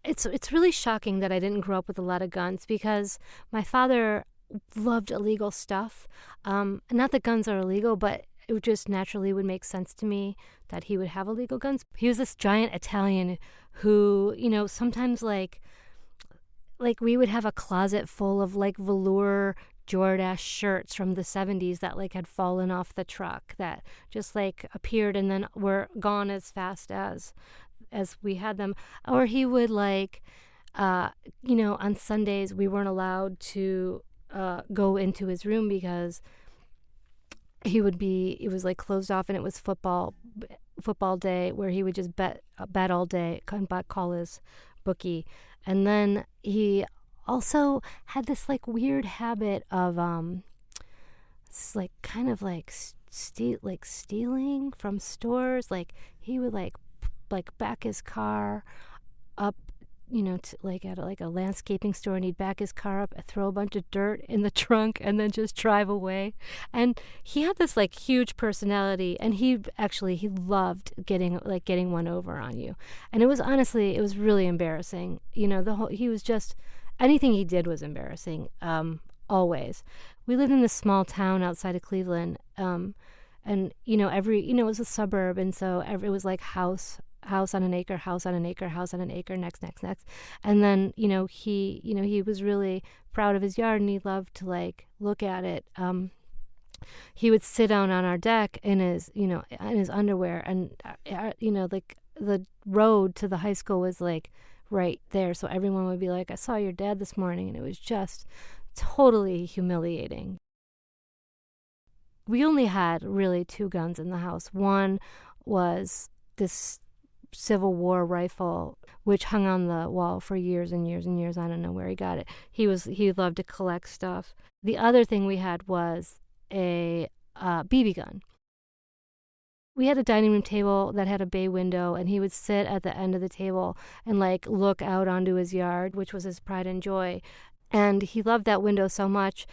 it's really shocking that I didn't grow up with a lot of guns because my father loved illegal stuff. Not that guns are illegal, but it just naturally would make sense to me that he would have illegal guns. He was this giant Italian who, sometimes like we would have a closet full of like velour Jordache shirts from the 70s that like had fallen off the truck that just like appeared and then were gone as fast as we had them. Or he would like on Sundays we weren't allowed to go into his room because it was like closed off and it was football day where he would just bet all day, call his bookie. And then he also had this like weird habit of like kind of like stealing from stores. Like he would like back his car up, to like at a landscaping store, and he'd back his car up, throw a bunch of dirt in the trunk, and then just drive away. And he had this like huge personality, and he loved getting one over on you. And it was really embarrassing. He was just anything he did was embarrassing. Always. We lived in this small town outside of Cleveland, and it was a suburb, and so it was like house on an acre, house on an acre, house on an acre, next. And then, he was really proud of his yard and he loved to like look at it. He would sit down on our deck in his underwear, and, like the road to the high school was like right there. So everyone would be like, I saw your dad this morning. And it was just totally humiliating. We only had really 2 guns in the house. One was this Civil War rifle, which hung on the wall for years and years and years. I don't know where he got it. He loved to collect stuff. The other thing we had was a BB gun. We had a dining room table that had a bay window, and he would sit at the end of the table and like look out onto his yard, which was his pride and joy. And he loved that window so much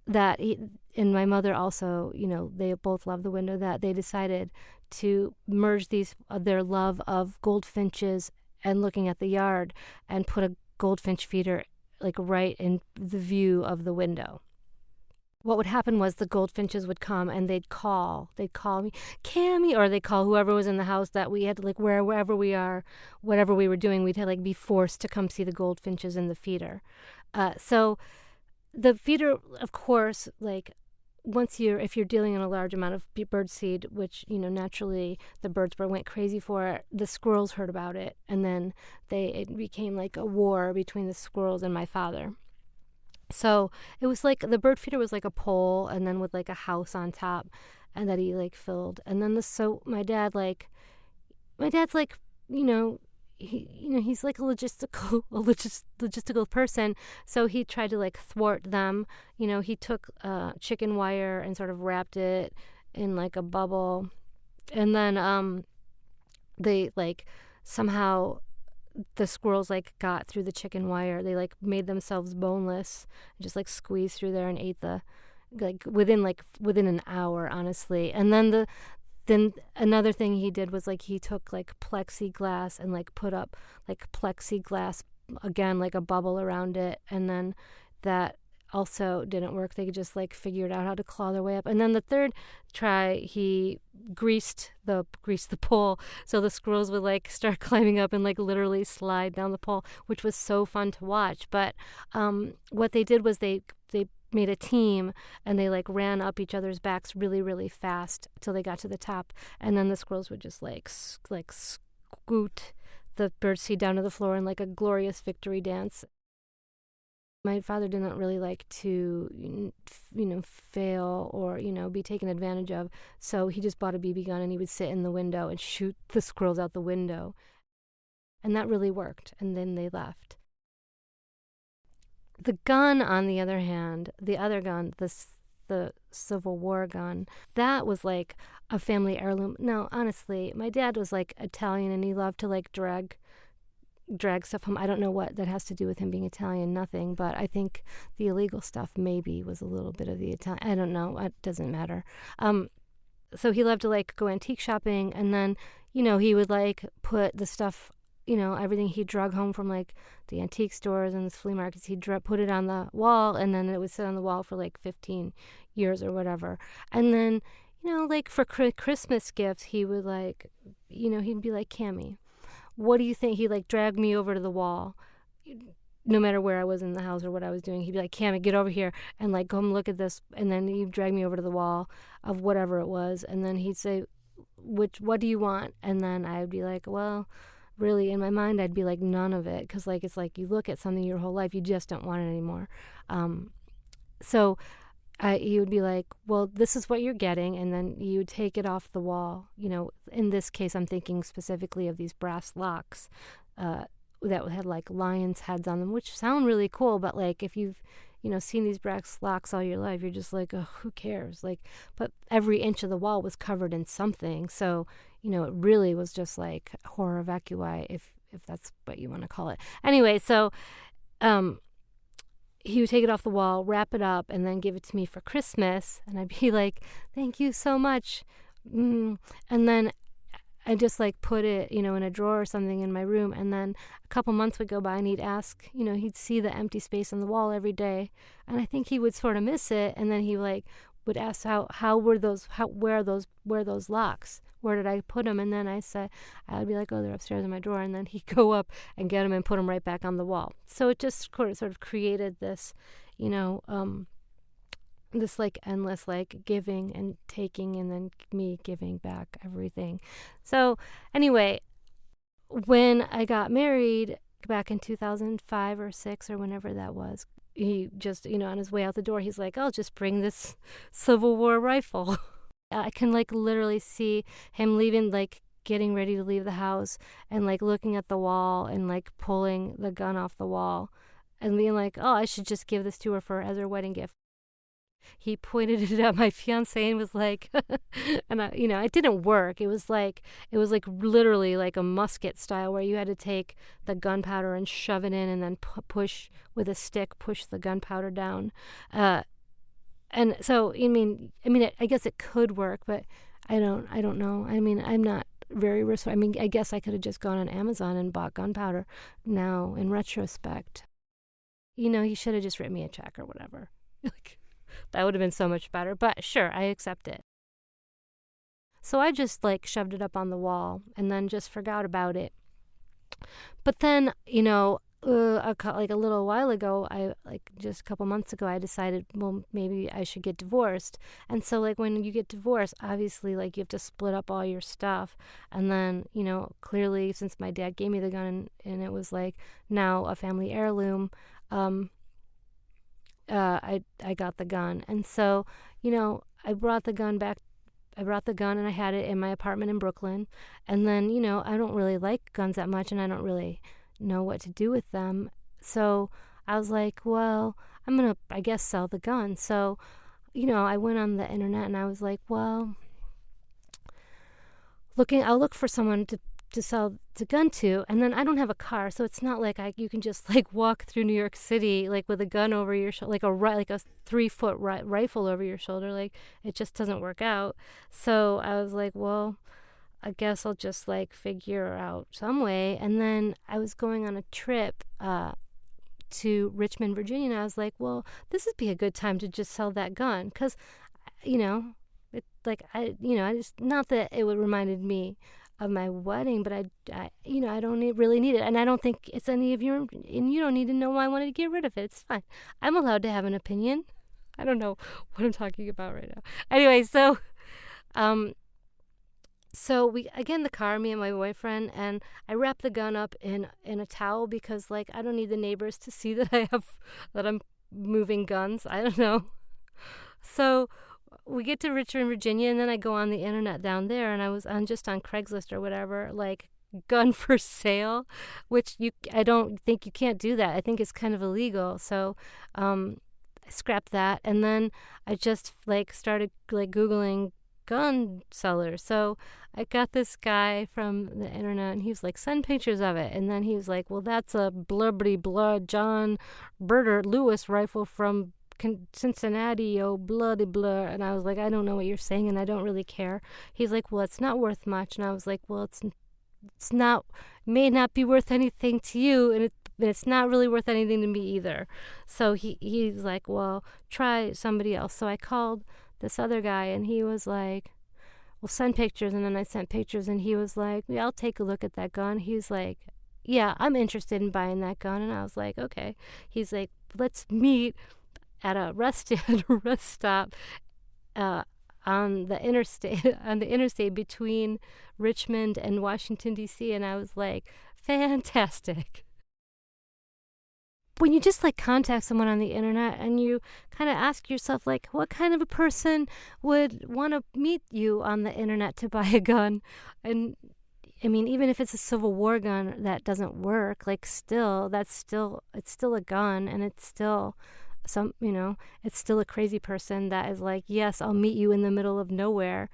that and my mother also, they both loved the window, that they decided to merge their love of goldfinches and looking at the yard and put a goldfinch feeder like right in the view of the window. What would happen was the goldfinches would come and they'd call me, Cammi, or they'd call whoever was in the house that we had to like wherever we are, whatever we were doing, we'd have like be forced to come see the goldfinches in the feeder. So the feeder, of course, like if you're dealing in a large amount of bird seed, which, naturally the birds went crazy for it, the squirrels heard about it. And then it became like a war between the squirrels and my father. So it was like the bird feeder was like a pole and then with like a house on top and that he like filled. And then my dad's like, he's like a logistical person. So he tried to like thwart them. He took chicken wire and sort of wrapped it in like a bubble. And then they like somehow the squirrels like got through the chicken wire. They like made themselves boneless and just like squeezed through there and ate within an hour, honestly. And then Then another thing he did was like he took like plexiglass and like put up like plexiglass again, like a bubble around it. And then that also didn't work. They just like figured out how to claw their way up. And then the third try, he greased the pole so the squirrels would like start climbing up and like literally slide down the pole, which was so fun to watch. But what they did was they made a team and they like ran up each other's backs really, really fast till they got to the top. And then the squirrels would just like scoot the birdseed down to the floor in like a glorious victory dance. My father didn't really like to, fail or, be taken advantage of. So he just bought a BB gun and he would sit in the window and shoot the squirrels out the window. And that really worked. And then they left. The gun, on the other hand, the other gun, the Civil War gun, that was like a family heirloom. No, honestly, my dad was like Italian and he loved to like drag stuff home. I don't know what that has to do with him being Italian, nothing, but I think the illegal stuff maybe was a little bit of the Italian. I don't know. It doesn't matter. So he loved to like go antique shopping, and then, he would like put the stuff everything he drug home from like the antique stores and the flea markets, he'd put it on the wall, and then it would sit on the wall for like 15 years or whatever. And then, like for Christmas gifts, he would like, he'd be like, Cammi, what do you think? He like dragged me over to the wall, no matter where I was in the house or what I was doing. He'd be like, Cammi, get over here and like come look at this. And then he'd drag me over to the wall of whatever it was. And then he'd say, what do you want? And then I'd be like, well, really in my mind, I'd be like, none of it. Cause like, it's like you look at something your whole life, you just don't want it anymore. So he would be like, well, this is what you're getting. And then you would take it off the wall. In this case, I'm thinking specifically of these brass locks, that had like lions' heads on them, which sound really cool. But like, if you've, seen these brass locks all your life, you're just like, oh, who cares? Like, but every inch of the wall was covered in something. So, it really was just like horror vacui, if that's what you want to call it. Anyway, so, he would take it off the wall, wrap it up, and then give it to me for Christmas. And I'd be like, thank you so much. And then I just like put it, in a drawer or something in my room. And then a couple months would go by and he'd ask, he'd see the empty space on the wall every day. And I think he would sort of miss it. And then he like would ask where are those locks? Where did I put them? And then I would be like, oh, they're upstairs in my drawer. And then he'd go up and get them and put them right back on the wall. So it just sort of created this, this like endless like giving and taking, and then me giving back everything. So anyway, when I got married back in 2005 or 6 or whenever that was, he just, on his way out the door, he's like, I'll just bring this Civil War rifle. I can like literally see him leaving, like getting ready to leave the house and like looking at the wall and like pulling the gun off the wall and being like, oh, I should just give this to her as her wedding gift. He pointed it at my fiance and was like, and it didn't work. It was like literally like a musket style where you had to take the gunpowder and shove it in and then push with a stick, push the gunpowder down. And so, I guess it could work, but I don't know. I'm not very resourceful. I guess I could have just gone on Amazon and bought gunpowder now in retrospect. He should have just written me a check or whatever. Like, that would have been so much better, but sure, I accept it. So I just like shoved it up on the wall and then just forgot about it. But then, like a little while ago, just a couple months ago, I decided, well, maybe I should get divorced. And so like when you get divorced, obviously like you have to split up all your stuff. And then, clearly since my dad gave me the gun and it was like now a family heirloom, I got the gun. And so, I brought the gun back. I brought the gun and I had it in my apartment in Brooklyn. And then, I don't really like guns that much and I don't really know what to do with them. So I was like, well, I'm going to, I guess, sell the gun. So, I went on the internet and I was like, well, I'll look for someone to sell the gun to, and then I don't have a car, so it's not like you can just like walk through New York City like with a gun over your shoulder, like a 3-foot rifle over your shoulder. Like it just doesn't work out. So I was like, well, I guess I'll just like figure out some way. And then I was going on a trip to Richmond, Virginia, and I was like, well, this would be a good time to just sell that gun because, it like I just, not that it would reminded me of my wedding, but I don't really need it, and I don't think it's any of your, and you don't need to know why I wanted to get rid of it. It's fine. I'm allowed to have an opinion. I don't know what I'm talking about right now. Anyway, so we again the car, me and my boyfriend, and I wrapped the gun up in a towel because like I don't need the neighbors to see that I'm moving guns. I don't know. So we get to Richmond, Virginia, and then I go on the internet down there, and I was just on Craigslist or whatever, like gun for sale, which I don't think you can't do that. I think it's kind of illegal. So I scrapped that, and then I just like started like Googling gun sellers. So I got this guy from the internet, and he was like, send pictures of it. And then he was like, well, that's a blubbery blood John Berter Lewis rifle from Cincinnati, oh, bloody blah. And I was like, I don't know what you're saying, and I don't really care. He's like, well, it's not worth much. And I was like, well, it's not, may not be worth anything to you, and it's not really worth anything to me either. So he's like, well, try somebody else. So I called this other guy, and he was like, well, send pictures. And then I sent pictures, and he was like, yeah, I'll take a look at that gun. He's like, yeah, I'm interested in buying that gun. And I was like, okay. He's like, let's meet at a rest stop on the interstate between Richmond and Washington, D.C. And I was like, fantastic. When you just like contact someone on the internet and you kind of ask yourself, like, what kind of a person would want to meet you on the internet to buy a gun? And I mean, even if it's a Civil War gun that doesn't work, like, it's still a gun, and it's still it's still a crazy person that is like, yes, I'll meet you in the middle of nowhere.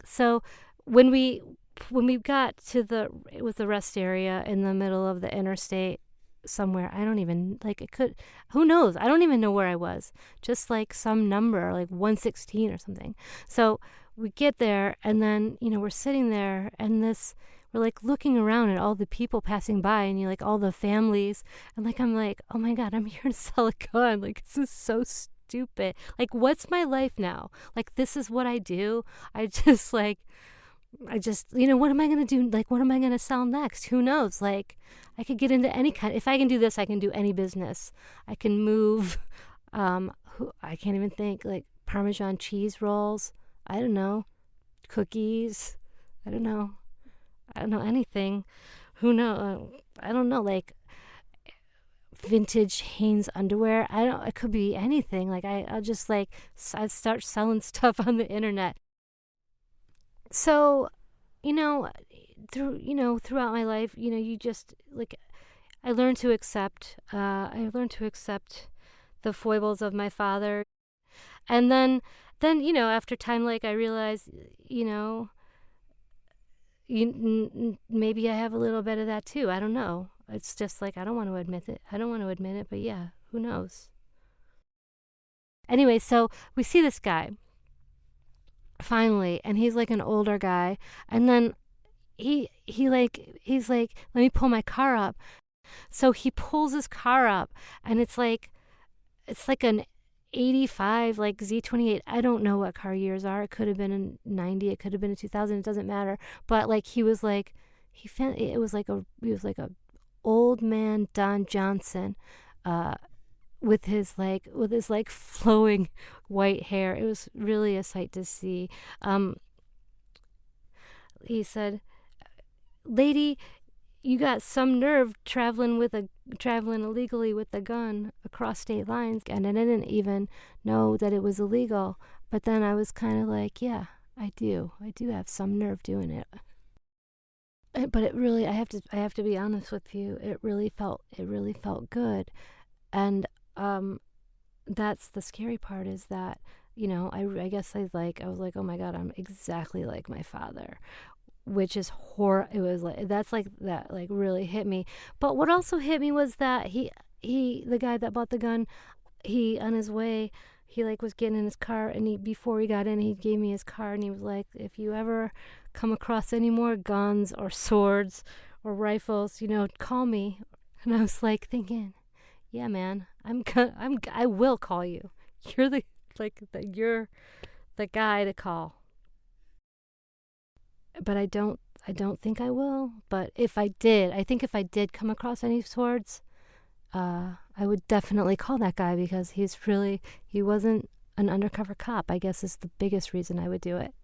So when we got to it was the rest area in the middle of the interstate somewhere, I don't even, like, it could, who knows? I don't even know where I was. Just like some number, like 116 or something. So we get there, and then, we're sitting there, and we're like looking around at all the people passing by, and like all the families, and like I'm like, oh my God, I'm here to sell a gun. Like, this is so stupid. Like, what's my life now? Like, this is what I do. I just what am I going to do? Like, what am I going to sell next? Who knows? Like, I could get into any kind. If I can do this, I can do any business. I can move. I can't even think. Like, Parmesan cheese rolls. I don't know. Cookies. I don't know anything. Who knows? I don't know. Like, vintage Hanes underwear. It could be anything. Like, I'll just I start selling stuff on the internet. So, throughout my life, you just, like, I learned to accept the foibles of my father. And then, after time, like, I realized, maybe I have a little bit of that too. I don't know. It's just like, I don't want to admit it, but yeah, who knows? Anyway, so we see this guy finally, and he's like an older guy, and then he's like, let me pull my car up. So he pulls his car up, and it's like an 85, like Z28. I don't know what car years are. It could have been a 90. It could have been a 2000. It doesn't matter. But like, he was like a old man Don Johnson, with his flowing white hair. It was really a sight to see. He said, "Lady, you got some nerve traveling illegally with a gun across state lines." And I didn't even know that it was illegal. But then I was kind of like, yeah, I do have some nerve doing it. But it really, I have to be honest with you, it really felt good. And that's the scary part, is that, I guess I was like, oh my God, I'm exactly like my father. Which is it was like, that really hit me. But what also hit me was that the guy that bought the gun, on his way, he like was getting in his car, and before he got in, he gave me his card, and he was like, if you ever come across any more guns or swords or rifles, call me. And I was like thinking, yeah, man, I will call you. You're you're the guy to call. But I don't think I will. But if I did come across any swords, I would definitely call that guy, because he wasn't an undercover cop, I guess, is the biggest reason I would do it.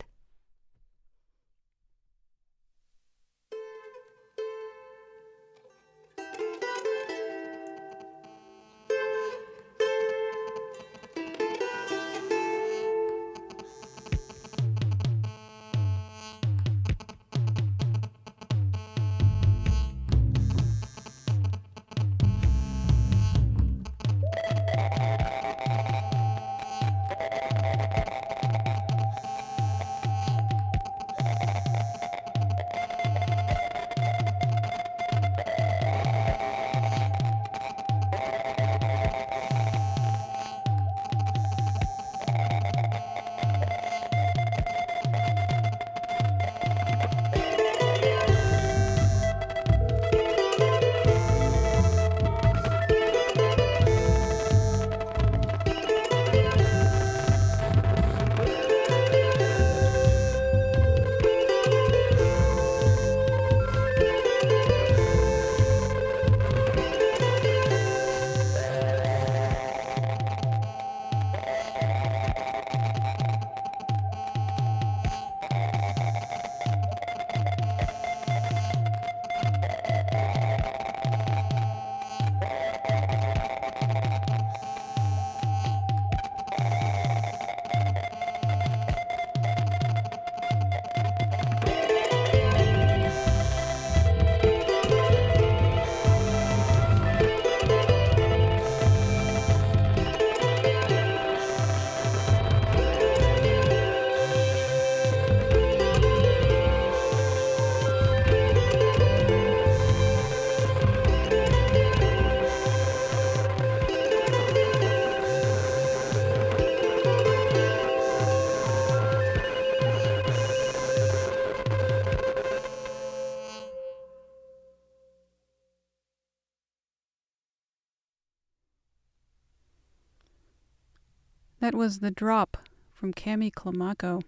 That was The Drop from Cammi Climaco.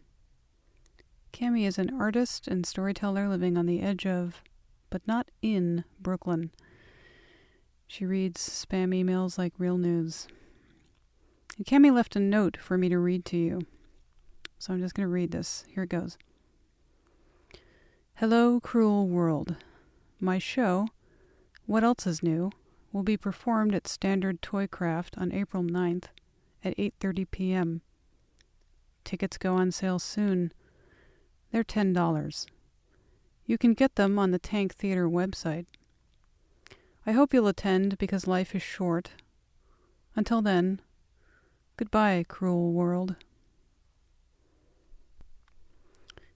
Cammi is an artist and storyteller living on the edge of, but not in, Brooklyn. She reads spam emails like real news. And Cammi left a note for me to read to you. So I'm just going to read this. Here it goes. Hello, cruel world. My show, What Else Is New, will be performed at Standard Toycraft on April 9th at 8:30 p.m. Tickets go on sale soon. They're $10. You can get them on the Tank Theater website. I hope you'll attend because life is short. Until then, goodbye, cruel world.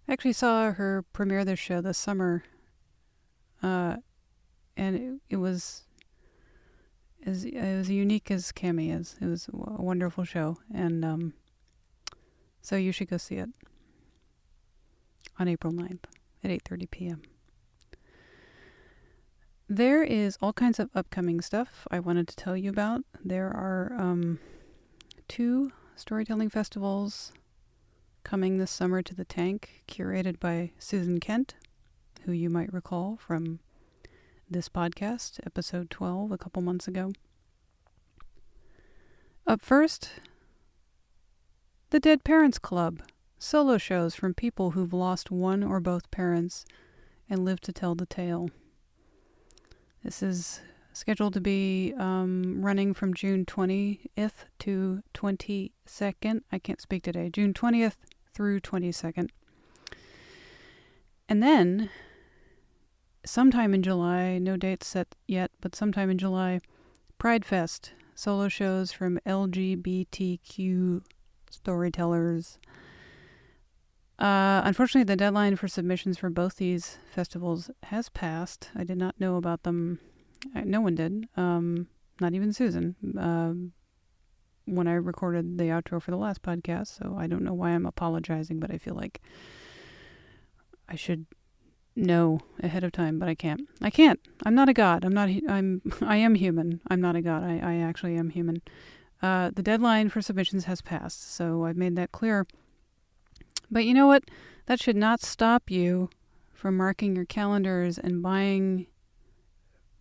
I actually saw her premiere this show this summer, and it was as unique as Cammi is. It was a wonderful show, and so you should go see it on April 9th at 8:30 p.m. There is all kinds of upcoming stuff I wanted to tell you about. There are 2 storytelling festivals coming this summer to the Tank, curated by Susan Kent, who you might recall from this podcast, episode 12, a couple months ago. Up first, the Dead Parents Club, solo shows from people who've lost one or both parents and live to tell the tale. This is scheduled to be running from June 20th to 22nd. I can't speak today. June 20th through 22nd. And then, sometime in July, no dates set yet, but sometime in July, Pride Fest, solo shows from LGBTQ storytellers. Unfortunately, the deadline for submissions for both these festivals has passed. I did not know about them. No one did. Not even Susan. When I recorded the outro for the last podcast, so I don't know why I'm apologizing, but I feel like I should know ahead of time, but I can't. I'm not a god. I am human. I'm not a god. I actually am human. The deadline for submissions has passed, so I've made that clear. But you know what? That should not stop you from marking your calendars and buying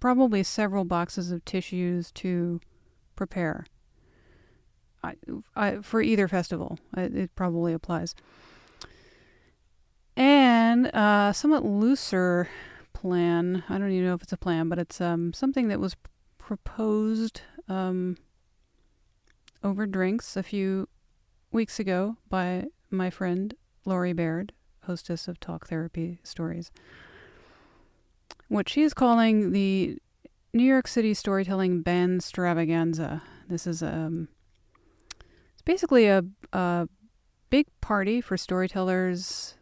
probably several boxes of tissues to prepare. For either festival. It probably applies. And somewhat looser plan. I don't even know if it's a plan, but it's something that was proposed over drinks a few weeks ago by my friend Lori Baird, hostess of Talk Therapy Stories. What she is calling the New York City Storytelling Bandstravaganza. This is it's basically a big party for storytellers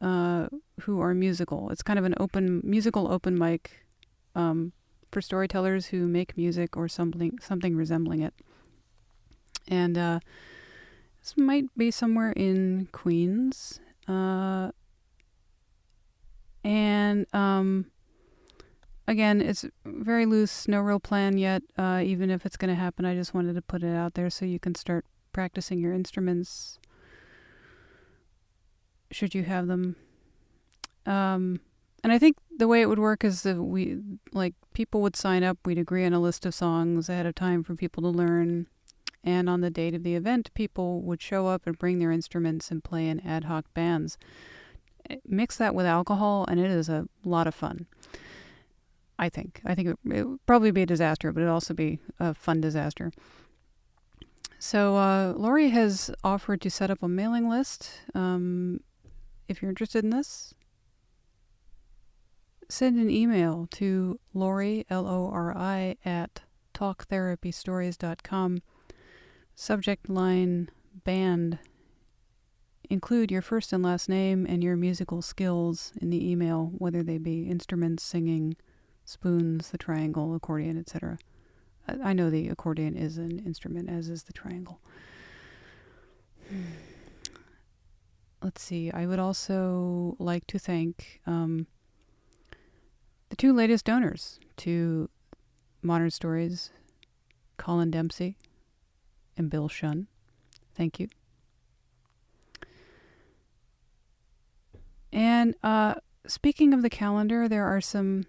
who are musical. It's kind of an musical open mic for storytellers who make music or something resembling it. And this might be somewhere in Queens. Again, it's very loose, no real plan yet. Even if it's going to happen, I just wanted to put it out there so you can start practicing your instruments should you have them. And I think the way it would work is that people would sign up. We'd agree on a list of songs ahead of time for people to learn. And on the date of the event, people would show up and bring their instruments and play in ad hoc bands. Mix that with alcohol, and it is a lot of fun. I think it would probably be a disaster, but it'd also be a fun disaster. So Lori has offered to set up a mailing list. If you're interested in this, send an email to Lori, Lori, at talktherapystories.com. Subject line, band. Include your first and last name and your musical skills in the email, whether they be instruments, singing, spoons, the triangle, accordion, etc. I know the accordion is an instrument, as is the triangle. Let's see. I would also like to thank the 2 latest donors to Modern Stories, Colin Dempsey and Bill Shunn. Thank you. And speaking of the calendar, there are some,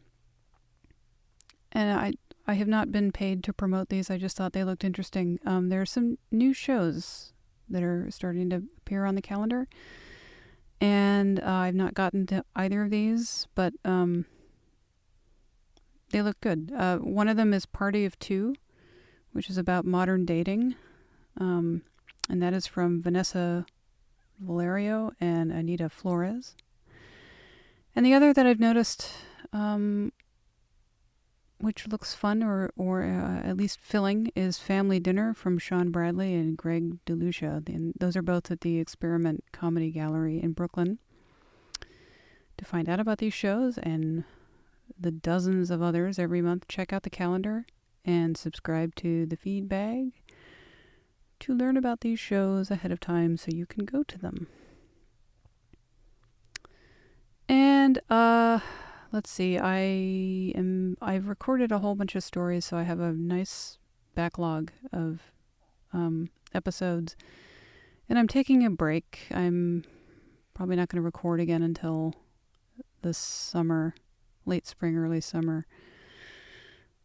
and I have not been paid to promote these. I just thought they looked interesting. There are some new shows that are starting to appear on the calendar. And I've not gotten to either of these, but they look good. One of them is Party of Two, which is about modern dating. And that is from Vanessa Valerio and Anita Flores. And the other that I've noticed, which looks fun or at least filling, is Family Dinner from Sean Bradley and Greg DeLucia. And those are both at the Experiment Comedy Gallery in Brooklyn. To find out about these shows and the dozens of others every month, check out the calendar and subscribe to the feed bag to learn about these shows ahead of time so you can go to them. And let's see, I've recorded a whole bunch of stories, so I have a nice backlog of episodes. And I'm taking a break. I'm probably not going to record again until this summer, late spring, early summer.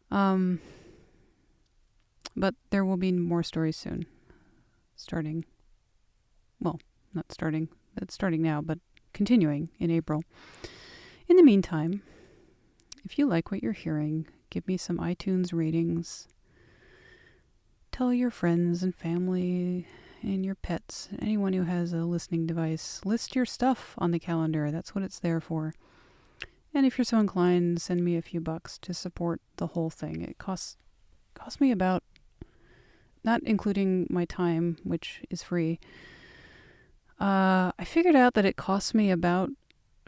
But there will be more stories soon. It's starting now, but continuing in April. In the meantime, if you like what you're hearing, give me some iTunes ratings. Tell your friends and family and your pets, anyone who has a listening device, list your stuff on the calendar. That's what it's there for. And if you're so inclined, send me a few bucks to support the whole thing. It costs me about, not including my time, which is free. I figured out that it costs me about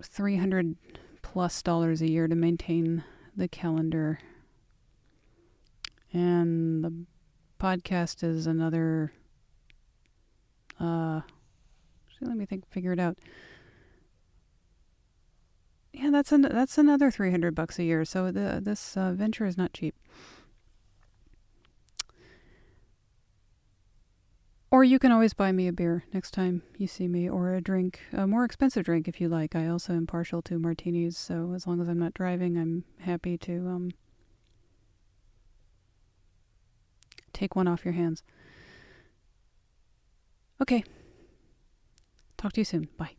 $300+ a year to maintain the calendar. And the podcast is another, let me figure it out. Yeah, that's another $300 a year. So this venture is not cheap. Or you can always buy me a beer next time you see me, or a drink, a more expensive drink if you like. I also am partial to martinis, so as long as I'm not driving, I'm happy to take one off your hands. Okay. Talk to you soon. Bye.